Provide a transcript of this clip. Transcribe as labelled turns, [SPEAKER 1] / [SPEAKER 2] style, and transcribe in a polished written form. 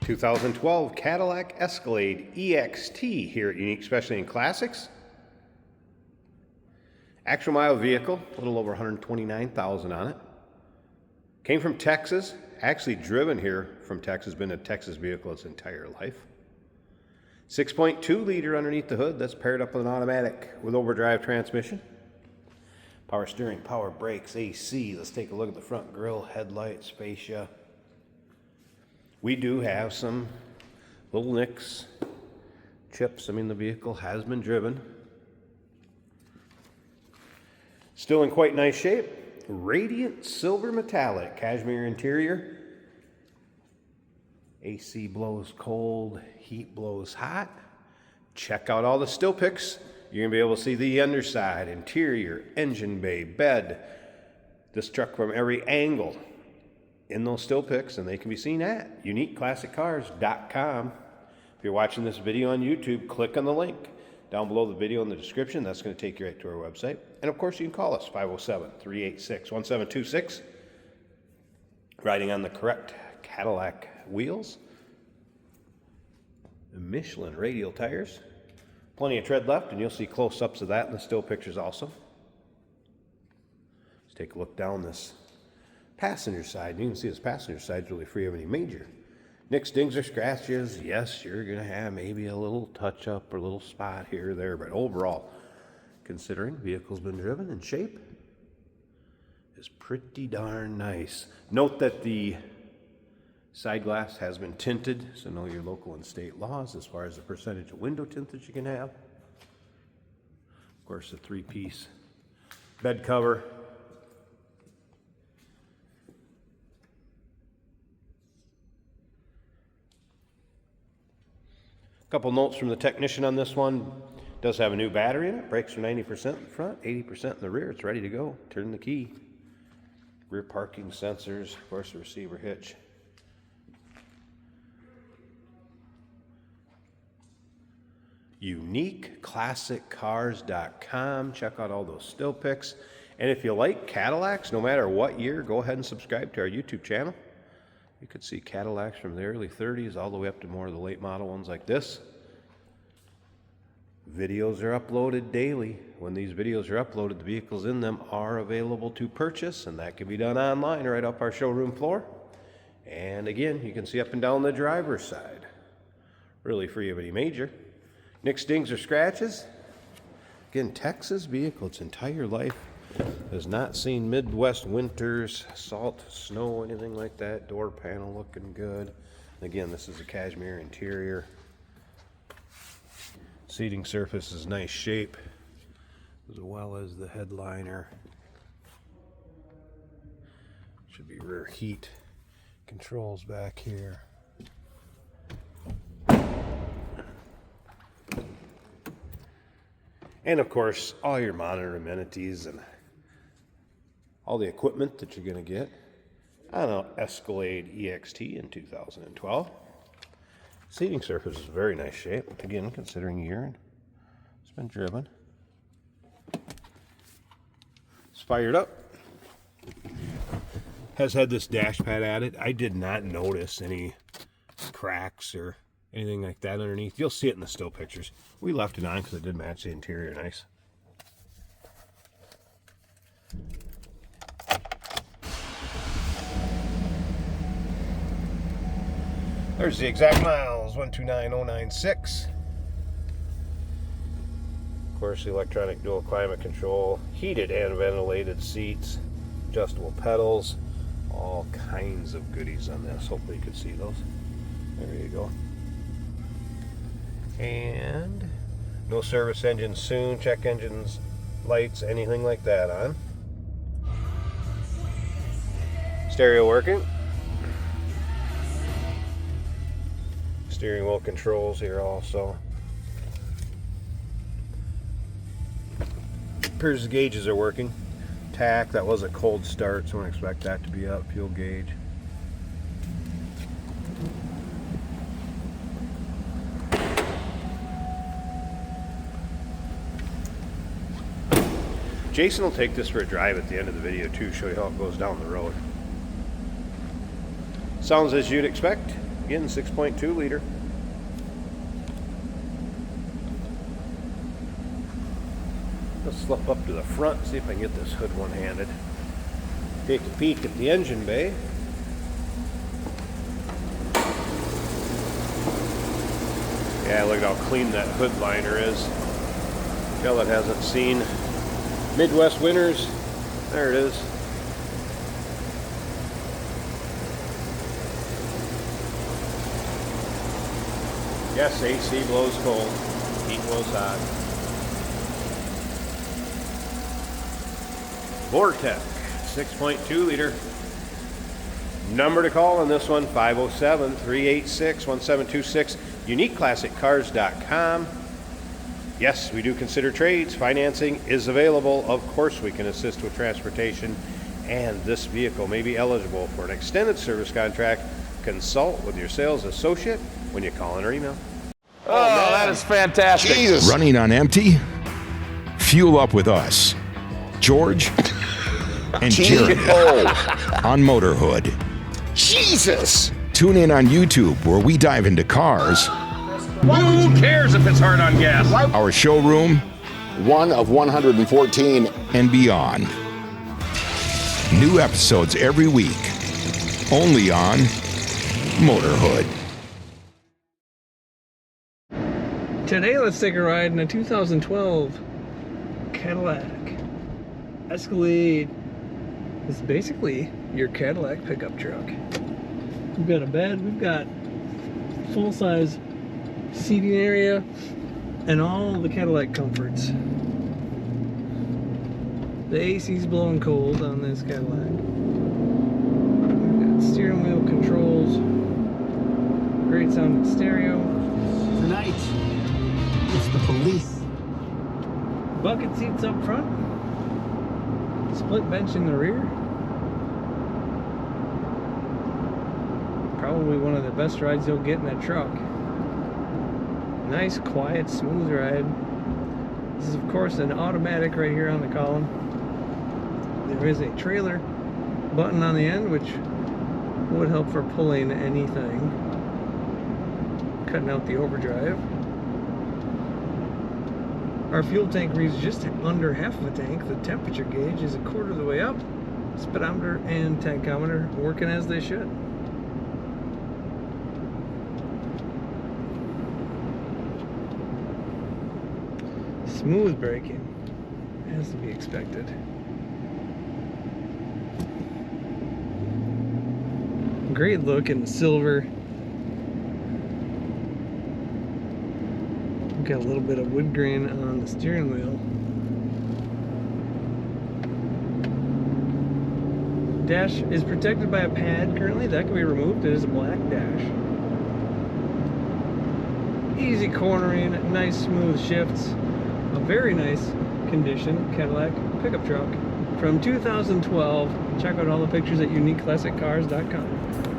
[SPEAKER 1] 2012 Cadillac Escalade EXT here at Unique Specialty and Classics. Actual mile vehicle, a little over 129,000 on it. Came from Texas, actually driven here from Texas, been a Texas vehicle its entire life. 6.2 liter underneath the hood, that's paired up with an automatic with overdrive transmission. Power steering, power brakes, AC. Let's take a look at the front grille, headlights, fascia. We do have some little nicks, chips. I mean, the vehicle has been driven. Still in quite nice shape. Radiant silver metallic, cashmere interior. AC blows cold, heat blows hot. Check out all the still pics. You're gonna be able to see the underside, interior, engine bay, bed. This truck from every angle in those still pics, and they can be seen at uniqueclassiccars.com. If you're watching this video on YouTube, click on the link down below the video in the description. That's going to take you right to our website. And of course, you can call us 507-386-1726. Riding on the correct Cadillac wheels. The Michelin radial tires. Plenty of tread left, and you'll see close-ups of that in the still pictures also. Let's take a look down this passenger side. You can see this passenger side is really free of any major nicks, dings, or scratches. Yes, you're going to have maybe a little touch-up or a little spot here or there, but overall, considering the vehicle's been driven in shape, is pretty darn nice. Note that the side glass has been tinted, so know your local and state laws as far as the percentage of window tint that you can have. Of course, the three-piece bed cover. Couple notes from the technician on this one. Does have a new battery in it. Brakes are 90% in the front, 80% in the rear. It's ready to go. Turn the key. Rear parking sensors. Of course, the receiver hitch. UniqueClassicCars.com. Check out all those still pics. And if you like Cadillacs, no matter what year, go ahead and subscribe to our YouTube channel. You could see Cadillacs from the early 30s all the way up to more of the late model ones like this. Videos are uploaded daily. When these videos are uploaded, the vehicles in them are available to purchase, and that can be done online right up our showroom floor. And again, you can see up and down the driver's side. Really free of any major nicks, dings, or scratches. Again, Texas vehicle its entire life. Has not seen Midwest winters, salt, snow, anything like that. Door panel looking good. Again, this is a cashmere interior. Seating surface is nice shape, as well as the headliner. Should be rear heat controls back here. And of course, all your monitor amenities and all the equipment that you're going to get on an Escalade EXT in 2012. Seating surface is very nice shape. Again, considering year, it's been driven. It's fired up. Has had this dash pad added. I did not notice any cracks or anything like that underneath. You'll see it in the still pictures. We left it on because it did match the interior nice. There's the exact miles, 129,096. Of course, the electronic dual climate control, heated and ventilated seats, adjustable pedals, all kinds of goodies on this. Hopefully you can see those. There you go. And no service engine soon. Check engines, lights, anything like that on. Stereo working. Steering wheel controls here also. Appears the gauges are working. Tack, that was a cold start, so I don't expect that to be up. Fuel gauge. Jason will take this for a drive at the end of the video too, show you how it goes down the road. Sounds as you'd expect. Again, 6.2 liter. Let's slip up to the front and see if I can get this hood one-handed. Take a peek at the engine bay. Yeah, look at how clean that hood liner is. Tell it hasn't seen Midwest winters. There it is. Yes, AC blows cold, heat blows hot. Vortec, 6.2 liter. Number to call on this one, 507-386-1726, uniqueclassiccars.com. Yes, we do consider trades. Financing is available. Of course, we can assist with transportation, and this vehicle may be eligible for an extended service contract. Consult with your sales associate when you call in or email.
[SPEAKER 2] Oh, that is fantastic.
[SPEAKER 3] Jesus.
[SPEAKER 4] Running on empty? Fuel up with us, George and Jeremy on Motorhood.
[SPEAKER 3] Jesus.
[SPEAKER 4] Tune in on YouTube where we dive into cars,
[SPEAKER 2] Who cares if it's hard on gas?
[SPEAKER 4] our showroom,
[SPEAKER 3] One of 114.
[SPEAKER 4] and beyond. New episodes every week, only on Motorhood.
[SPEAKER 5] Today, let's take a ride in a 2012 Cadillac Escalade. It's basically your Cadillac pickup truck. We've got a bed, we've got full-size seating area, and all the Cadillac comforts. The AC's blowing cold on this Cadillac. We've got steering wheel controls, great sounding stereo.
[SPEAKER 6] Tonight, it's the police.
[SPEAKER 5] Bucket seats up front, split bench in the rear. Probably one of the best rides you'll get in that truck. Nice, quiet, smooth ride. This is of course an automatic right here on the column. There is a trailer button on the end which would help for pulling anything. Cutting out the overdrive. Our fuel tank reads just under half of a tank. The temperature gauge is a quarter of the way up. Speedometer and tachometer working as they should. Smooth braking, as to be expected. Great look in the silver. Got a little bit of wood grain on the steering wheel. Dash is protected by a pad currently. That can be removed. It is a black dash. Easy cornering, nice smooth shifts. A very nice condition Cadillac pickup truck from 2012. Check out all the pictures at uniqueclassiccars.com.